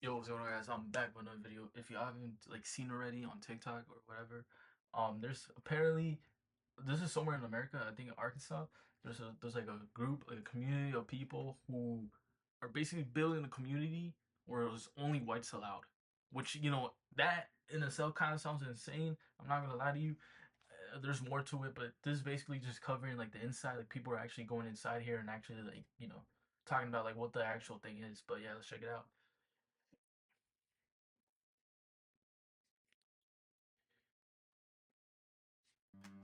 Yo, what's going on, guys? I'm back with another video. If you haven't like seen already on TikTok or whatever, there's apparently this is somewhere in America. I think in Arkansas. There's like a group, like a community of people who are basically building a community where it's only whites allowed. Which that in itself kind of sounds insane. I'm not gonna lie to you. There's more to it, but this is basically just covering like the inside. Like people are actually going inside here and actually like talking about like what the actual thing is. But yeah, let's check it out.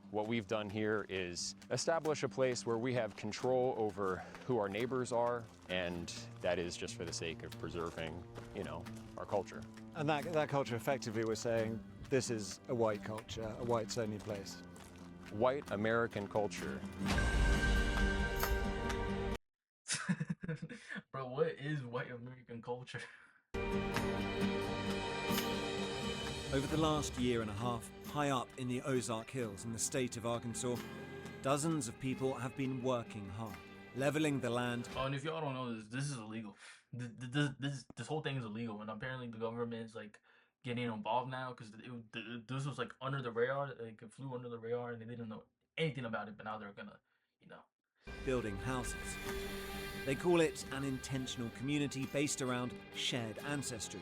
What we've done here is establish a place where we have control over who our neighbors are, and that is just for the sake of preserving, our culture. And that culture, effectively, we're saying this is a white culture, a whites-only place. White American culture. Bro, what is white American culture? Over the last year and a half, high up in the Ozark Hills in the state of Arkansas, dozens of people have been working hard, leveling the land. Oh, and if y'all don't know this is illegal. This whole thing is illegal, and apparently the government is like getting involved now because this was like under the radar, like it flew under the radar, and they didn't know anything about it, but now they're gonna, building houses. They call it an intentional community based around shared ancestry,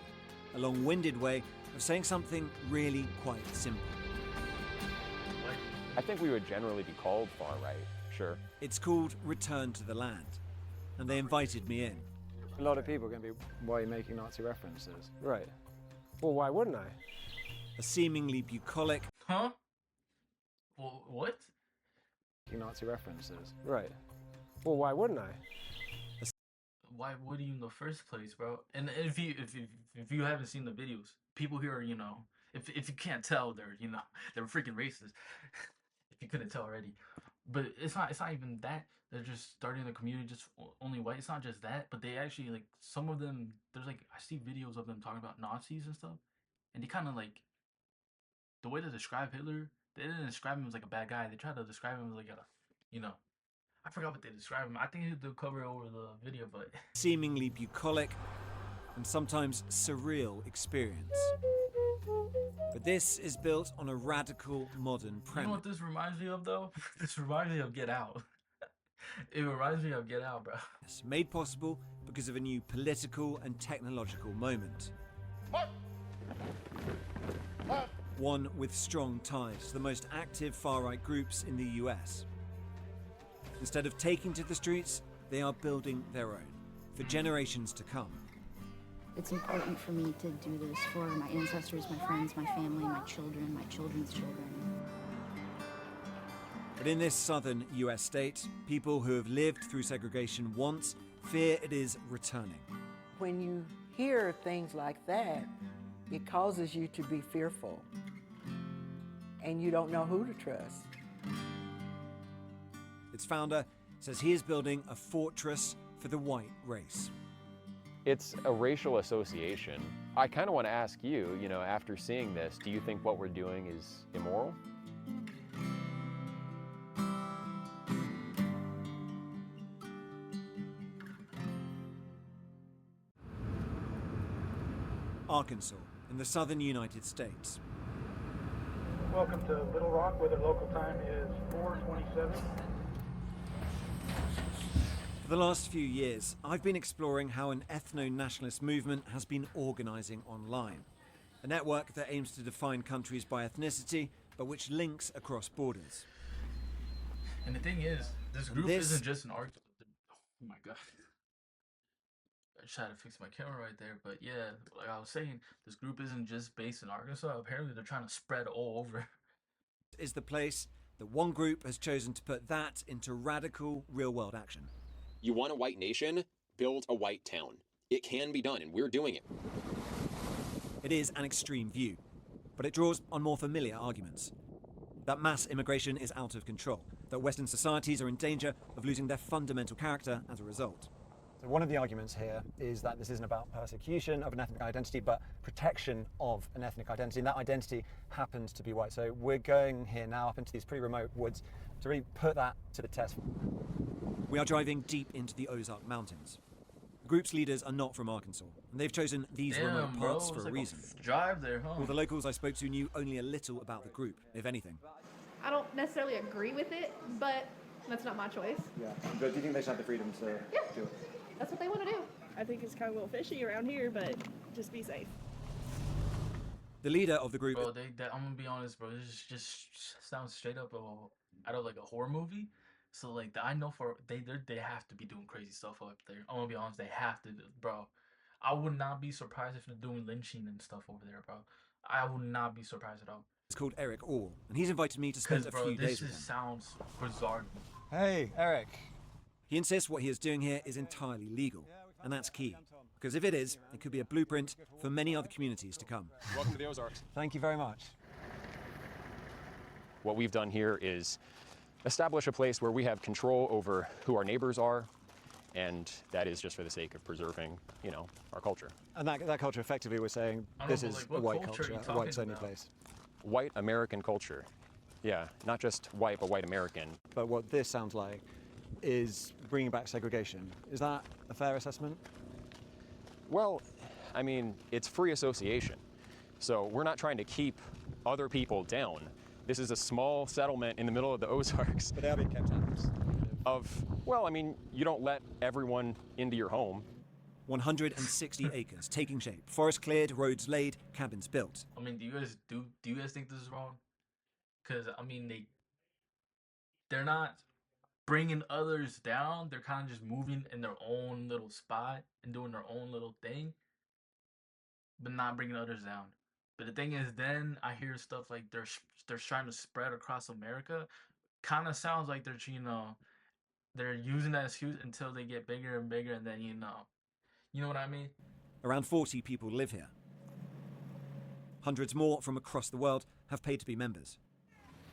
a long-winded way of saying something really quite simple. Like, I think we would generally be called far right, sure. It's called Return to the Land, and they invited me in. A lot of people are going to be, why are you making Nazi references? Right. Well, why wouldn't I? A seemingly bucolic, huh? Well, what? Making Nazi references. Right. Well, why wouldn't I? Why would you in the first place, bro? And if you haven't seen the videos, people here are, if you can't tell, they're freaking racist. If you couldn't tell already, but it's not even that. They're just starting a community just only white. It's not just that, but they actually like some of them. There's like I see videos of them talking about Nazis and stuff, and they kind of like the way they describe Hitler. They didn't describe him as like a bad guy. They tried to describe him as like a, I forgot what they describe him. I think they'll cover it over the video, but seemingly bucolic, and sometimes surreal experience. But this is built on a radical modern premise. you know what this reminds me of though? This reminds me of Get Out. It reminds me of Get Out, bro. Made possible because of a new political and technological moment. One with strong ties to the most active far-right groups in the US. Instead of taking to the streets, they are building their own, for generations to come. It's important for me to do this for my ancestors, my friends, my family, my children, my children's children. But in this southern US state, people who have lived through segregation once fear it is returning. When you hear things like that, it causes you to be fearful, and you don't know who to trust. Its founder says he is building a fortress for the white race. It's a racial association. I kind of want to ask you, after seeing this, do you think what we're doing is immoral? Arkansas, in the southern United States. Welcome to Little Rock, where the local time is 4:27. For the last few years, I've been exploring how an ethno-nationalist movement has been organizing online. A network that aims to define countries by ethnicity, but which links across borders. And the thing is, this group isn't just an art. Oh my god. I just had to fix my camera right there, but yeah, like I was saying, this group isn't just based in Arkansas. Apparently, they're trying to spread all over. Is the place that one group has chosen to put that into radical, real-world action. You want a white nation? Build a white town. It can be done, and we're doing it. It is an extreme view, but it draws on more familiar arguments. That mass immigration is out of control, that Western societies are in danger of losing their fundamental character as a result. So one of the arguments here is that this isn't about persecution of an ethnic identity, but protection of an ethnic identity, and that identity happens to be white. So we're going here now up into these pretty remote woods to really put that to the test. We are driving deep into the Ozark Mountains. The group's leaders are not from Arkansas, and they've chosen these remote Damn, bro, parts it's for a like reason. Drive there, huh? All the locals I spoke to knew only a little about the group, if anything. I don't necessarily agree with it, but that's not my choice. Yeah. But do you think they should have the freedom to do it? That's what they want to do. I think it's kind of a little fishy around here, but just be safe. The leader of the group... Bro, I'm gonna be honest, bro. This just sounds straight up out of like a horror movie. So like, I know for they have to be doing crazy stuff up there. I'm gonna be honest, they have to, bro. I would not be surprised if they're doing lynching and stuff over there, bro. I would not be surprised at all. It's called Eric Orr, and he's invited me to spend a few days with him. This sounds bizarre to me. Hey, Eric. He insists what he is doing here is entirely legal, and that's key. Because if it is, it could be a blueprint for many other communities to come. Welcome to the Ozarks. Thank you very much. What we've done here is establish a place where we have control over who our neighbors are, and that is just for the sake of preserving, you know, our culture. And that culture, effectively, we're saying this is a white culture, a whites-only place. White American culture. Yeah, not just white, but white American. But what this sounds like is bringing back segregation. Is that a fair assessment? Well, I mean, it's free association. So we're not trying to keep other people down. This is a small settlement in the middle of the Ozarks. But they are being kept out. Well, I mean, you don't let everyone into your home. 160 acres, taking shape. Forest cleared, roads laid, cabins built. I mean, do you guys think this is wrong? Because I mean, they're not bringing others down. They're kind of just moving in their own little spot and doing their own little thing, but not bringing others down. But the thing is, then I hear stuff like they're trying to spread across America. Kind of sounds like they're using that excuse until they get bigger and bigger, and then you know what I mean? Around 40 people live here. Hundreds more from across the world have paid to be members.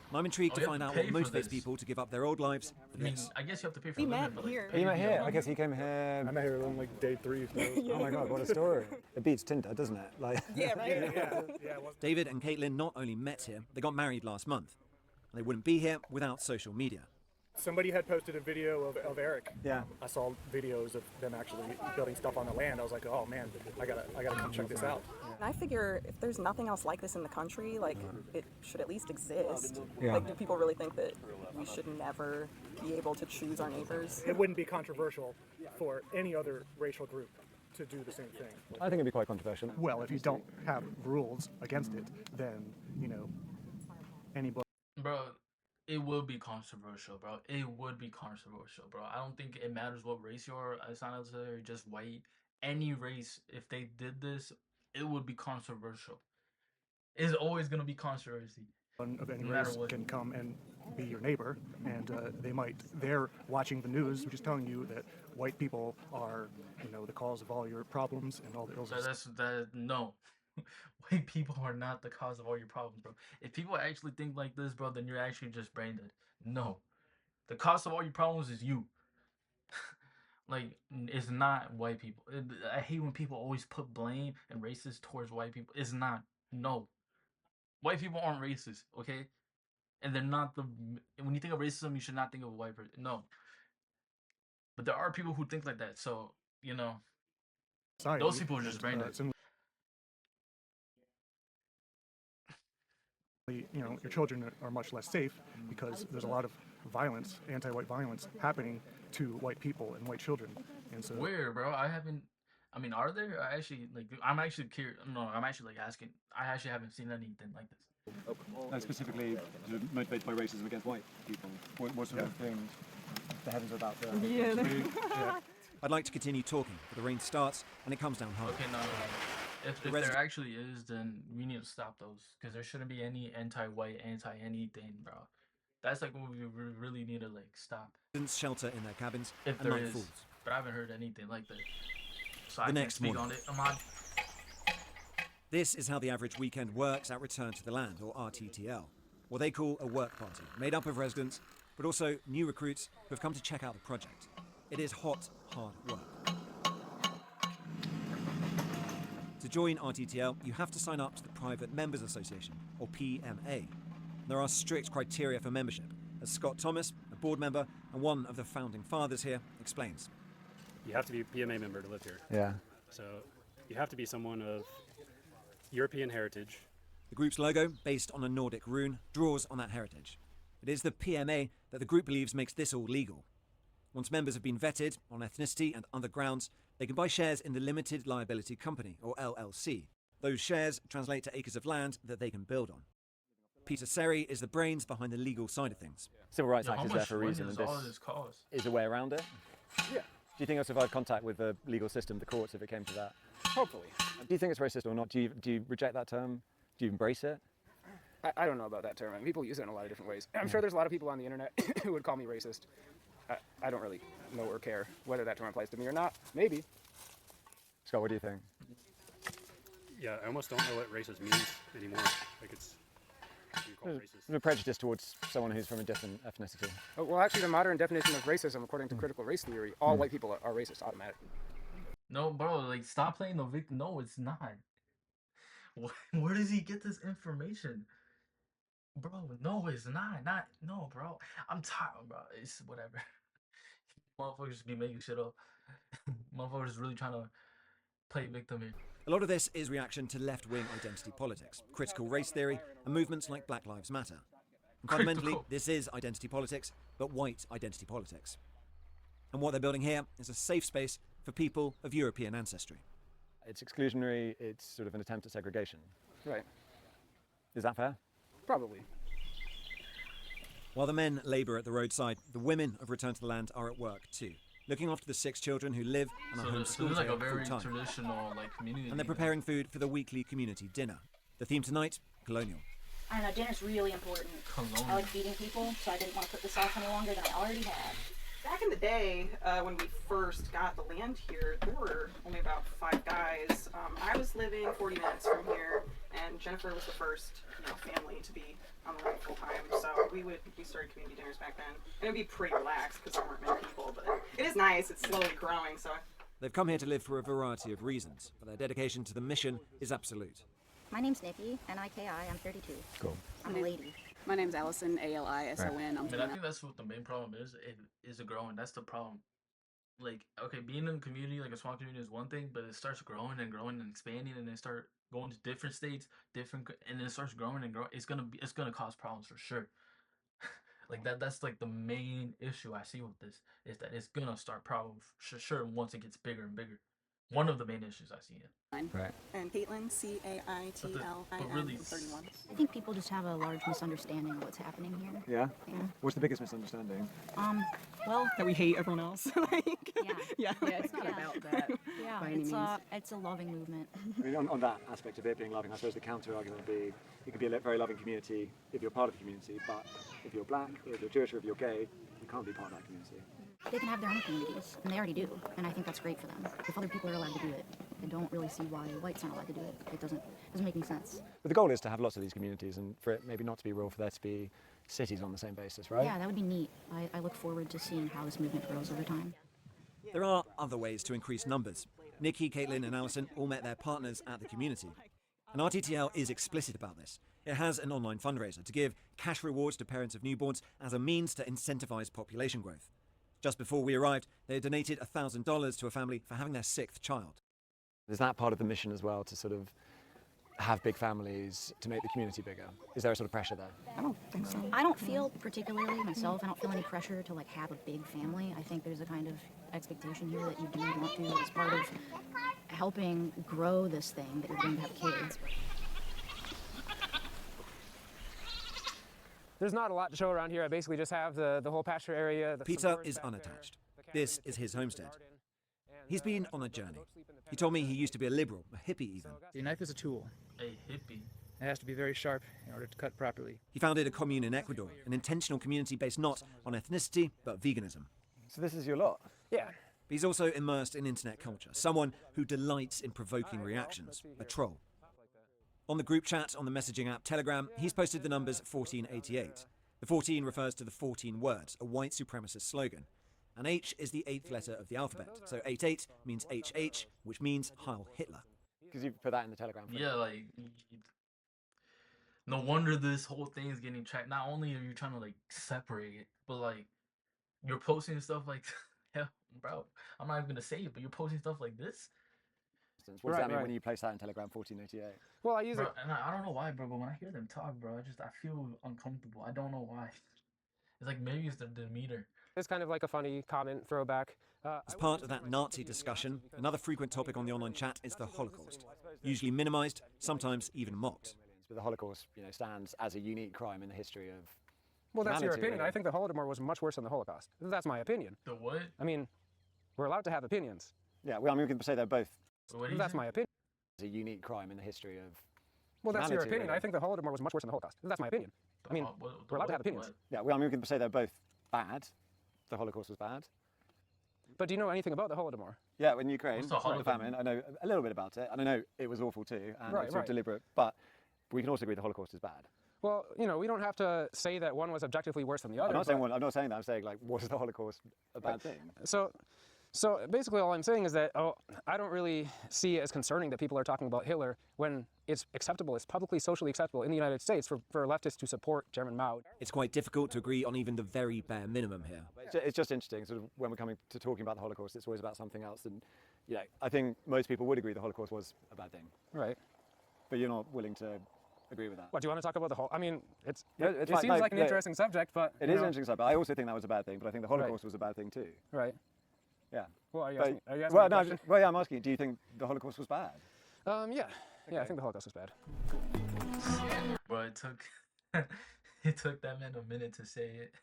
And I'm intrigued to find out what motivates people to give up their old lives for this. I guess you have to pay for We met here. He met here. I guess he came here. I met her on like day 3. So. Oh my God, what a story. It beats Tinder, doesn't it? Like. Yeah, right? Yeah. David and Caitlin not only met here, they got married last month. And they wouldn't be here without social media. Somebody had posted a video of Eric. Yeah. I saw videos of them actually building stuff on the land. I was like, oh man, I gotta come check this out. And I figure if there's nothing else like this in the country, like it should at least exist. Yeah. Like, do people really think that we should never be able to choose our neighbors? It wouldn't be controversial for any other racial group to do the same thing. I think it'd be quite controversial. Well, if you don't have rules against it, then anybody. Bro, it would be controversial, bro. It would be controversial, bro. I don't think it matters what race you are. It's not necessarily just white. Any race, if they did this, it would be controversial. It's always gonna be controversy. One of any No matter race what. can come and be your neighbor, and they're watching the news, which is telling you that white people are, the cause of all your problems and all the illnesses. No. White people are not the cause of all your problems, bro. If people actually think like this, bro, then you're actually just brain dead. No. The cause of all your problems is you. Like, it's not white people. I hate when people always put blame and racist towards white people. It's not. No. White people aren't racist, okay? And they're not when you think of racism, you should not think of a white person. No. But there are people who think like that, so, those people are just brain dead. Your children are much less safe because there's a lot of violence, anti-white violence, happening to white people and white children. And so, where, bro? Are there? I'm actually curious. No, I'm actually asking. I actually haven't seen anything like this. Specifically motivated by racism against white people. What sort of things the heavens are about there? Yeah. I'd like to continue talking, but the rain starts and it comes down hard. Okay, no. If there actually is, then we need to stop those, because there shouldn't be any anti-white, anti-anything, bro. That's like what we really need to stop. Residents shelter in their cabins If and there night is, falls. but I haven't heard anything like that. So The I can't next speak morning. on it. Ahmad. This is how the average weekend works at Return to the Land, or RTTL, what they call a work party, made up of residents, but also new recruits who have come to check out the project. It is hot, hard work. To join RTTL, you have to sign up to the Private Members Association, or PMA. There are strict criteria for membership, as Scott Thomas, a board member and one of the founding fathers here, explains. you have to be a PMA member to live here. Yeah. So you have to be someone of European heritage. The group's logo, based on a Nordic rune, draws on that heritage. It is the PMA that the group believes makes this all legal. Once members have been vetted on ethnicity and other grounds, they can buy shares in the Limited Liability Company, or LLC. Those shares translate to acres of land that they can build on. Peter Seri is the brains behind the legal side of things. Civil Rights Yeah, Act how is there much for a reason, money and does all this cost? is a way around it. Yeah. Do you think it'll survive contact with the legal system, the courts, if it came to that? Hopefully. Do you think it's racist or not? Do you reject that term? Do you embrace it? I don't know about that term. I mean, people use it in a lot of different ways. I'm sure there's a lot of people on the internet who would call me racist. I don't really know or care whether that term applies to me or not. Maybe. Scott, what do you think? Yeah, I almost don't know what racist means anymore. Like it's you call racist. There's a prejudice towards someone who's from a different ethnicity. Oh, well, actually, the modern definition of racism, according to critical race theory, all white people are racist automatically. No, bro, like stop playing the victim. No, it's not. Where does he get this information? Bro, no, it's not. No, bro. I'm tired, bro. It's whatever. Motherfuckers be making shit up. Motherfuckers really trying to play victim here. A lot of this is reaction to left-wing identity politics, critical race theory, and movements like Black Lives Matter. And fundamentally, this is identity politics, but white identity politics. And what they're building here is a safe space for people of European ancestry. It's exclusionary, it's sort of an attempt at segregation. Right. Is that fair? Probably. While the men labour at the roadside, the women of Return to the Land are at work too, looking after the 6 children who live and are So homeschooled there's like a here very full-time. traditional like community. And they're preparing food for the weekly community dinner. The theme tonight, colonial. I don't know, dinner's really important. Colonial. I like feeding people, so I didn't want to put this off any longer than I already had. Back in the day, when we first got the land here, there were only about 5 guys. I was living 40 minutes from here, and Jennifer was the first, family to be on the land full time. So we started community dinners back then, and it would be pretty relaxed because there weren't many people. But it is nice. It's slowly growing. So They've come here to live for a variety of reasons, but their dedication to the mission is absolute. My name's Nikki, N-I-K-I, I'm 32. Cool. I'm a lady. my name's Allison, A-L-I-S-O-N. I mean, I think that's what the main problem is. It is a growing. That's the problem. Like, okay, being in a community, like a small community, is one thing, but it starts growing and growing and expanding, and then start going to different states, and then it starts growing and growing. It's gonna cause problems for sure. Like that's like the main issue I see with this is that it's gonna start problems for sure once it gets bigger and bigger. One of the main issues I see it. Right. And Caitlin, C-A-I-T-L-I-N, But really, 31. I think people just have a large misunderstanding of what's happening here. Yeah? Yeah. What's the biggest misunderstanding? Well, That we hate everyone else. yeah. It's not about that. Yeah, by any means. it's a loving movement. I mean, on that aspect of it being loving, I suppose the counter argument would be it could be a very loving community if you're part of the community, but if you're black, or if you're Jewish, or if you're gay, you can't be part of that community. They can have their own communities, and they already do, and I think that's great for them. If other people are allowed to do it, I don't really see why whites aren't allowed to do it. It doesn't make any sense. But the goal is to have lots of these communities and for it maybe not to be rural, for there to be cities on the same basis, right? Yeah, that would be neat. I look forward to seeing how this movement grows over time. There are other ways to increase numbers. Nikki, Caitlin, and Alison all met their partners at the community. And RTTL is explicit about this. It has an online fundraiser to give cash rewards to parents of newborns as a means to incentivize population growth. Just before we arrived, they had donated $1,000 to a family for having their 6th child. Is that part of the mission as well, to sort of have big families, to make the community bigger? Is there a sort of pressure there? I don't think so. I don't feel particularly myself, I don't feel any pressure to have a big family. I think there's a kind of expectation here that you do want to, as part of helping grow this thing, that you're going to have kids. There's not a lot to show around here. I basically just have the whole pasture area. Peter is unattached. This is his homestead. He's been on a journey. He told me he used to be a liberal, a hippie even. The knife is a tool. A hippie. It has to be very sharp in order to cut properly. He founded a commune in Ecuador, an intentional community based not on ethnicity, but veganism. So this is your lot? Yeah. He's also immersed in internet culture, someone who delights in provoking reactions, a troll. On the group chat on the messaging app Telegram, he's posted the numbers 1488. The 14 refers to the 14 words, a white supremacist slogan. And H is the 8th letter of the alphabet. So 88 means HH, which means Heil Hitler. Because you put that in the Telegram. Yeah, like, no wonder this whole thing is getting tracked. Not only are you trying to separate it, but you're posting stuff like, hell, bro, I'm not even gonna say it, but you're posting stuff like this. What does that mean when you place that in Telegram 1488? Well, I use Bro, it. and I don't know why, bro, but when I hear them talk, bro, I feel uncomfortable. I don't know why. It's like maybe it's the demeanor. It's kind of like a funny comment throwback. As part of that Nazi discussion, another frequent topic on the online chat is the Holocaust. Usually minimised, sometimes even mocked. But the Holocaust, stands as a unique crime in the history of Well, that's your humanity, opinion. really. I think the Holodomor was much worse than the Holocaust. That's my opinion. The what? I mean, we're allowed to have opinions. Yeah, well, I mean, we can say they're both. That's my opinion. It's a unique crime in the history of Well, that's your humanity, opinion. really. I think the Holodomor was much worse than the Holocaust. That's my opinion. I mean, we're allowed to have opinions. Yeah, well, I mean, we can say they're both bad. The Holocaust was bad. But do you know anything about the Holodomor? Yeah, in Ukraine, What's the the Holodomor? famine, I know a little bit about it, and I know it was awful too, and Right, it's all right. deliberate, but we can also agree the Holocaust is bad. Well, we don't have to say that one was objectively worse than the other. I'm not saying but- I'm not saying that. I'm saying, like, was the Holocaust a bad thing? So basically all I'm saying is that I don't really see it as concerning that people are talking about Hitler when it's acceptable, it's publicly socially acceptable in the United States for leftists to support German Mao. It's quite difficult to agree on even the very bare minimum here. It's just interesting, sort of, when we're coming to talking about the Holocaust, it's always about something else, and I think most people would agree the Holocaust was a bad thing. Right. But you're not willing to agree with that. What, do you want to talk about the whole? I mean, it fine. seems No, like an yeah, interesting subject, but It is an interesting subject. I also think that was a bad thing, but I think the Holocaust was a bad thing too. Right. Yeah. Well, are you But- asking, are you asking well, me a no, question? well, yeah, I'm asking you, do you think the Holocaust was bad? Yeah, I think the Holocaust was bad. Bro, it took that man a minute to say it.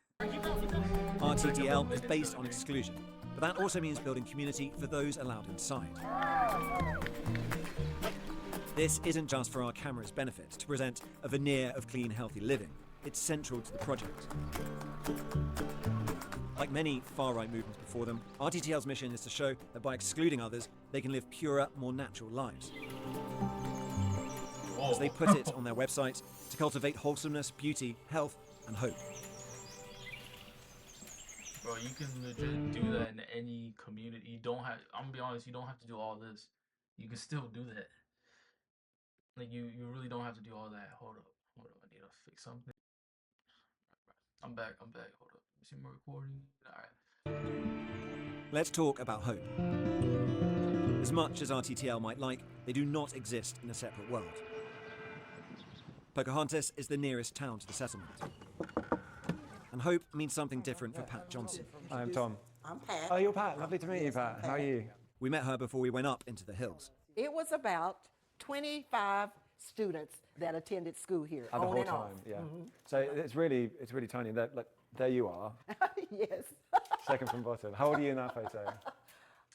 RTTL is based on exclusion, but that also means building community for those allowed inside. This isn't just for our camera's benefit, to present a veneer of clean, healthy living. It's central to the project. Like many far-right movements before them, RTTL's mission is to show that by excluding others, they can live purer, more natural lives. As they put it on their website, to cultivate wholesomeness, beauty, health, and hope. Bro, you can legit do that in any community. You don't have, I'm gonna be honest, you don't have to do all this. You can still do that. Like, you really don't have to do all that. Hold up, I need to fix something. I'm back, hold up. Let me see my recording. Alright. Let's talk about hope. As much as RTTL might like, they do not exist in a separate world. Pocahontas is the nearest town to the settlement. And hope means something different for Pat Johnson. I'm Tom. I'm Pat. Oh, you're Pat. Lovely to meet you, Pat. How are you? We met her before we went up into the hills. It was about 25 students that attended school here. And the on whole and off. time, yeah. So it's really tiny. There you are, Yes. second from bottom. How old are you in that photo?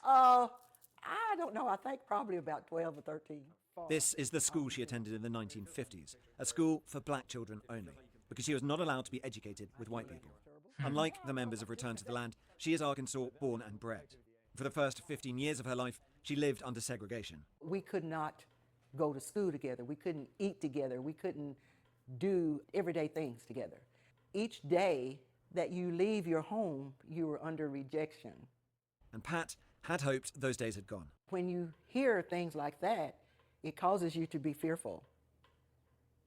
I don't know. I think probably about 12 or 13. This is the school she attended in the 1950s, a school for black children only, because she was not allowed to be educated with white people. Unlike the members of Return to the Land, she is Arkansas born and bred. For the first 15 years of her life, she lived under segregation. We could not go to school together. We couldn't eat together. We couldn't do everyday things together. Each day that you leave your home, you are under rejection. And Pat had hoped those days had gone. When you hear things like that, it causes you to be fearful,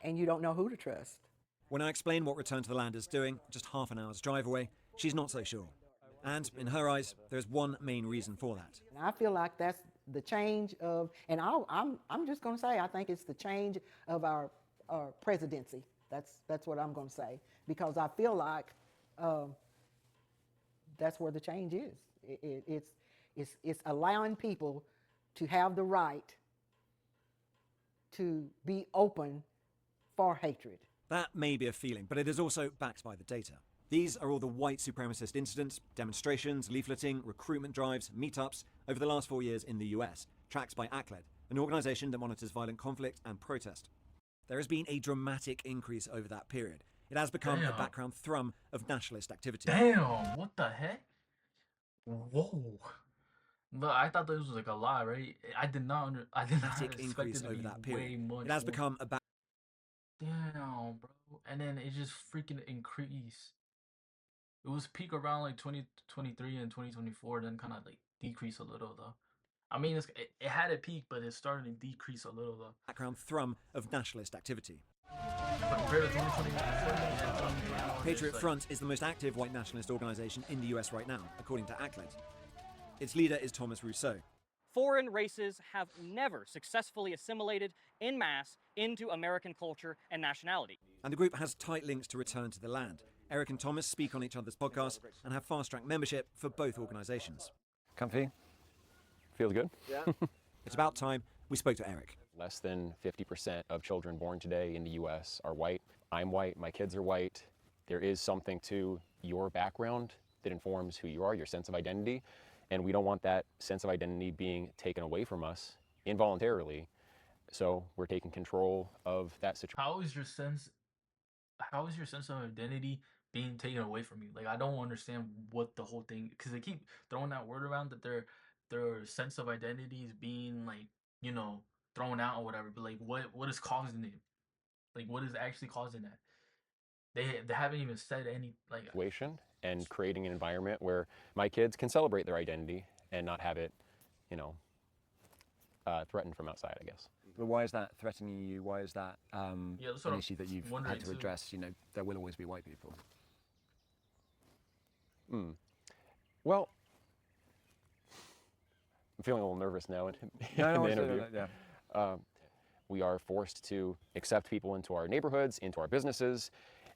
and you don't know who to trust. When I explain what Return to the Land is doing, just half an hour's drive away, she's not so sure. And in her eyes, there's one main reason for that. And I feel like that's the change of, and I'm just going to say, I think it's the change of our presidency. That's what I'm going to say, because I feel like that's where the change is. It's allowing people to have the right to be open for hatred. That may be a feeling, but it is also backed by the data. These are all the white supremacist incidents, demonstrations, leafleting, recruitment drives, meetups over the last 4 years in the US, tracked by ACLED, an organisation that monitors violent conflict and protest. There has been a dramatic increase over that period. It has become a background thrum of nationalist activity. Damn, what the heck? Whoa. Look, I thought this was like a lie, right? I did not Dramatic expect increase it to over be that way period. much It has more. become a Damn, bro. And then it just freaking increased. It was peak around like 2023 and 2024, then kind of like decrease a little though. I mean, it had a peak, but it's starting to decrease a little though. background thrum of nationalist activity. But compared to 2024 and 2024, Patriot it's like- Front is the most active white nationalist organisation in the US right now, according to ACLED. Its leader is Thomas Rousseau. Foreign races have never successfully assimilated en masse into American culture and nationality. And the group has tight links to return to the land. Eric and Thomas speak on each other's podcasts and have fast-track membership for both organisations. Comfy? Feels good. Yeah. It's about time we spoke to Eric. Less than 50% of children born today in the US are white. I'm white, my kids are white. There is something to your background that informs who you are, your sense of identity, and we don't want that sense of identity being taken away from us involuntarily. So we're taking control of that situation. How is your sense of identity being taken away from you? Like, I don't understand what the whole thing, because they keep throwing that word around that their sense of identity is being, like, you know, thrown out or whatever. But like, what is causing it? Like, what is actually causing that? They haven't even said any, like, situation, and creating an environment where my kids can celebrate their identity and not have it, you know, threatened from outside, I guess. But why is that threatening you? Why is that an issue that you've had to address? You know, there will always be white people. Well, I'm feeling a little nervous now in the interview. We are forced to accept people into our neighborhoods, into our businesses,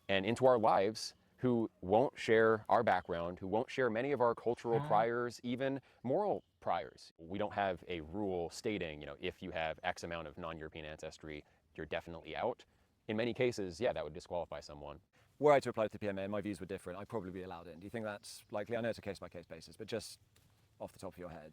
and into our lives who won't share our background, who won't share many of our cultural priors, even moral priors. We don't have a rule stating, you know, if you have X amount of non-European ancestry, you're definitely out. In many cases, yeah, that would disqualify someone. Were I to apply to the PMA, my views were different. I'd probably be allowed in. Do you think that's likely? I know it's a case-by-case basis, but just off the top of your head.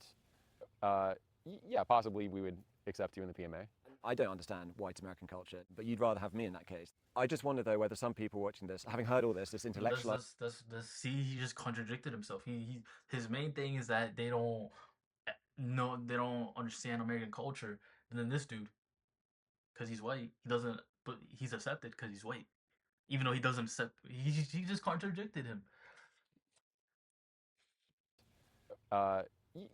Yeah, possibly we would accept you in the PMA. I don't understand white American culture, but you'd rather have me in that case. I just wonder, though, whether some people watching this, having heard all this intellectual... See, he just contradicted himself. His main thing is that they don't understand American culture. And then this dude, because he's white, but he's accepted because he's white. Even though he doesn't accept, he just contradicted him.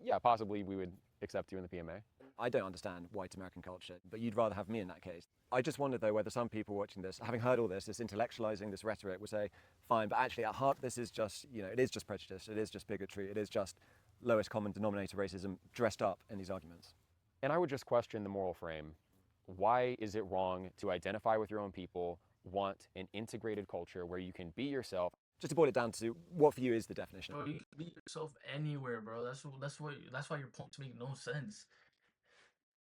Yeah, possibly we would accept you in the PMA. I don't understand white American culture, but you'd rather have me in that case. I just wonder, though, whether some people watching this, having heard all this intellectualizing, this rhetoric, would say, fine, but actually at heart this is just, you know, it is just prejudice, it is just bigotry, it is just lowest common denominator racism dressed up in these arguments. And I would just question the moral frame. Why is it wrong to identify with your own people, want an integrated culture where you can be yourself? Just to boil it down to, what for you is the definition? Bro, you can be yourself anywhere, bro. That's why your points make no sense.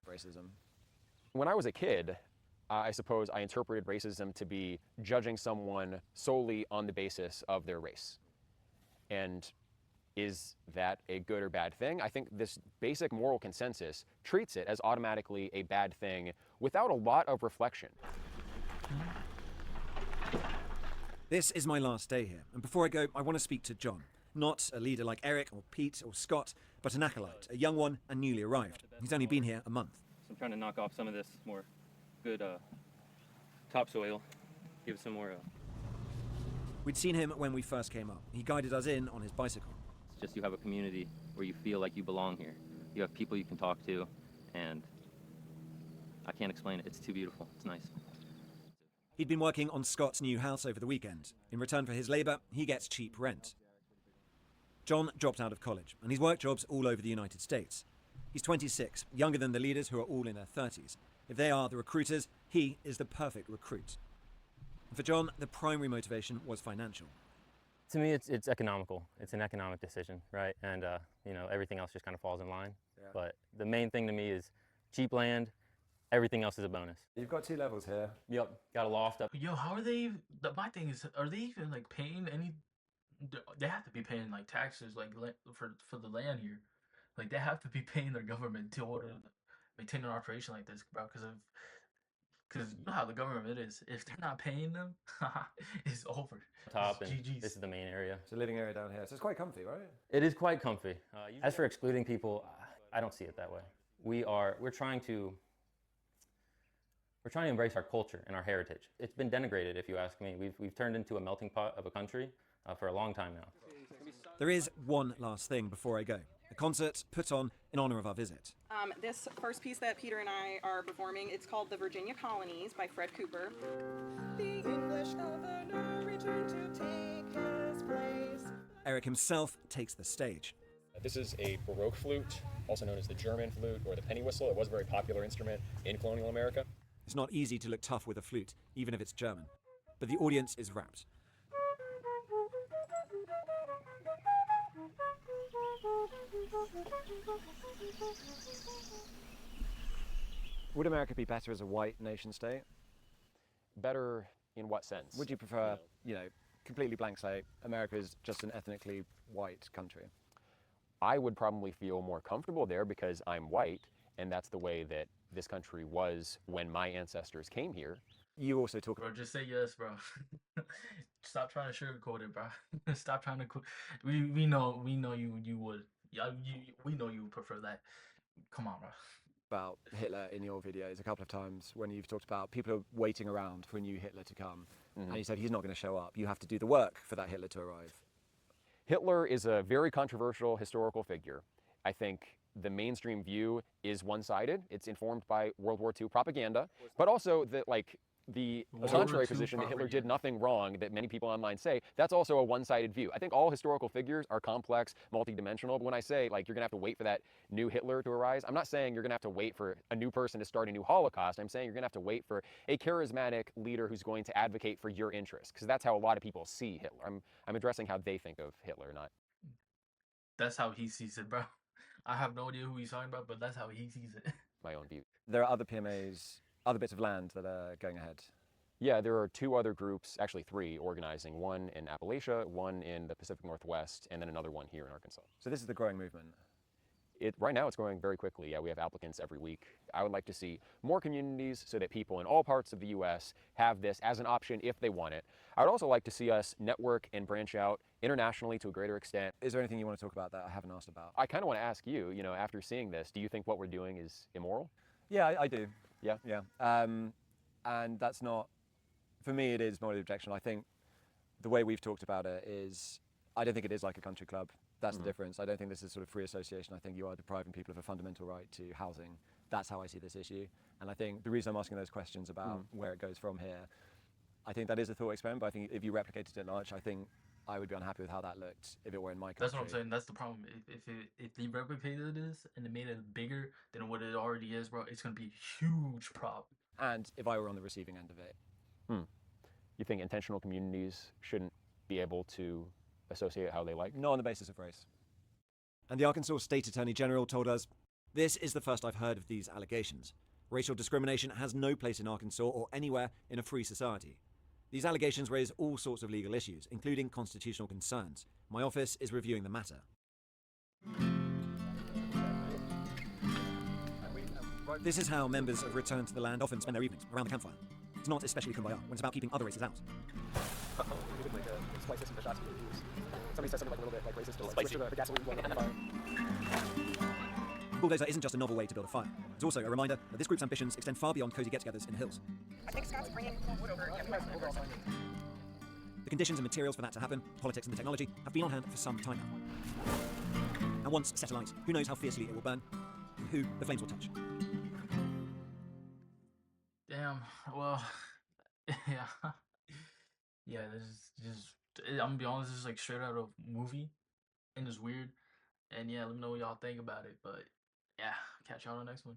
Racism. When I was a kid, I suppose I interpreted racism to be judging someone solely on the basis of their race. And is that a good or bad thing? I think this basic moral consensus treats it as automatically a bad thing without a lot of reflection. This is my last day here, and before I go, I want to speak to John. Not a leader like Eric or Pete or Scott, but an acolyte, a young one and newly arrived. He's only been here a month. So I'm trying to knock off some of this more good topsoil, give some more... We'd seen him when we first came up. He guided us in on his bicycle. It's just you have a community where you feel like you belong here. You have people you can talk to, and I can't explain it. It's too beautiful. It's nice. He'd been working on Scott's new house over the weekend. In return for his labour, he gets cheap rent. John dropped out of college, and he's worked jobs all over the United States. He's 26, younger than the leaders who are all in their 30s. If they are the recruiters, he is the perfect recruit. And for John, the primary motivation was financial. To me, it's economical. It's an economic decision, right? And you know, everything else just kind of falls in line. Yeah. But the main thing to me is cheap land. Everything else is a bonus. You've got 2 levels here. Yep, got a loft up. Yo, how are they? My thing is, are they even like paying any? They have to be paying like taxes, like for the land here. Like they have to be paying their government to order maintain an operation like this, bro. Because you know how the government is. If they're not paying them, it's over. Top, and GG's. This is the main area. It's a living area down here, so it's quite comfy, right? It is quite comfy. As for excluding people, I don't see it that way. We're trying to embrace our culture and our heritage. It's been denigrated, if you ask me. We've turned into a melting pot of a country for a long time now. There is one last thing before I go. A concert put on in honor of our visit. This first piece that Peter and I are performing, it's called The Virginia Colonies by Fred Cooper. The English governor returned to take his place. Eric himself takes the stage. This is a Baroque flute, also known as the German flute or the penny whistle. It was a very popular instrument in colonial America. It's not easy to look tough with a flute, even if it's German. But the audience is rapt. Would America be better as a white nation state? Better in what sense? Would you prefer, completely blank slate, America is just an ethnically white country? I would probably feel more comfortable there because I'm white, and that's the way that this country was when my ancestors came here. You also talk Bro, just say yes, bro. Stop trying to sugarcoat it, bro. Stop trying to. We know you would. Yeah, we know you would prefer that. Come on, bro. About Hitler in your videos a couple of times when you've talked about people are waiting around for a new Hitler to come, and you said he's not going to show up. You have to do the work for that Hitler to arrive. Hitler is a very controversial historical figure. I think the mainstream view is one-sided. It's informed by World War II propaganda, but also that the contrary position that Hitler did nothing wrong that many people online say, that's also a one-sided view. I think all historical figures are complex, multidimensional, but when I say you're gonna have to wait for that new Hitler to arise, I'm not saying you're gonna have to wait for a new person to start a new Holocaust. I'm saying you're gonna have to wait for a charismatic leader who's going to advocate for your interests, because that's how a lot of people see Hitler. I'm addressing how they think of Hitler, not... That's how he sees it, bro. I have no idea who he's talking about, but that's how he sees it. My own view. There are other PMAs, other bits of land that are going ahead. Yeah, there are two other groups, actually three, organizing. One in Appalachia, one in the Pacific Northwest, and then another one here in Arkansas. So this is the growing movement? Right now it's growing very quickly. Yeah, we have applicants every week. I would like to see more communities so that people in all parts of the U.S. have this as an option if they want it. I would also like to see us network and branch out internationally to a greater extent. Is there anything you want to talk about that I haven't asked about? I kind of want to ask you, after seeing this, do you think what we're doing is immoral? Yeah, I do. Yeah? Yeah. And that's not, for me, it is more the objection. I think the way we've talked about it is, I don't think it is like a country club. That's the difference. I don't think this is sort of free association. I think you are depriving people of a fundamental right to housing. That's how I see this issue. And I think the reason I'm asking those questions about where it goes from here, I think that is a thought experiment, but I think if you replicated it in Arch, I think I would be unhappy with how that looked if it were in my country. That's what I'm saying. That's the problem. If they replicated this and they made it bigger than what it already is, bro, it's going to be a huge problem. And if I were on the receiving end of it. You think intentional communities shouldn't be able to associate how they like? Not on the basis of race. And the Arkansas State Attorney General told us, "This is the first I've heard of these allegations. Racial discrimination has no place in Arkansas or anywhere in a free society. These allegations raise all sorts of legal issues, including constitutional concerns. My office is reviewing the matter." This is how members of Return to the Land often spend their evenings, around the campfire. It's not especially kumbaya when it's about keeping other races out. Bulldozer isn't just a novel way to build a fire. It's also a reminder that this group's ambitions extend far beyond cozy get-togethers in the hills. I think Scott's bringing wood over. The conditions and materials for that to happen, politics and the technology, have been on hand for some time now. And once set alight, who knows how fiercely it will burn, and who the flames will touch. Damn. Well, yeah. Yeah, this is just, I'm gonna be honest, this is like straight out of a movie, and it's weird. And yeah, let me know what y'all think about it. But yeah, catch y'all on the next one.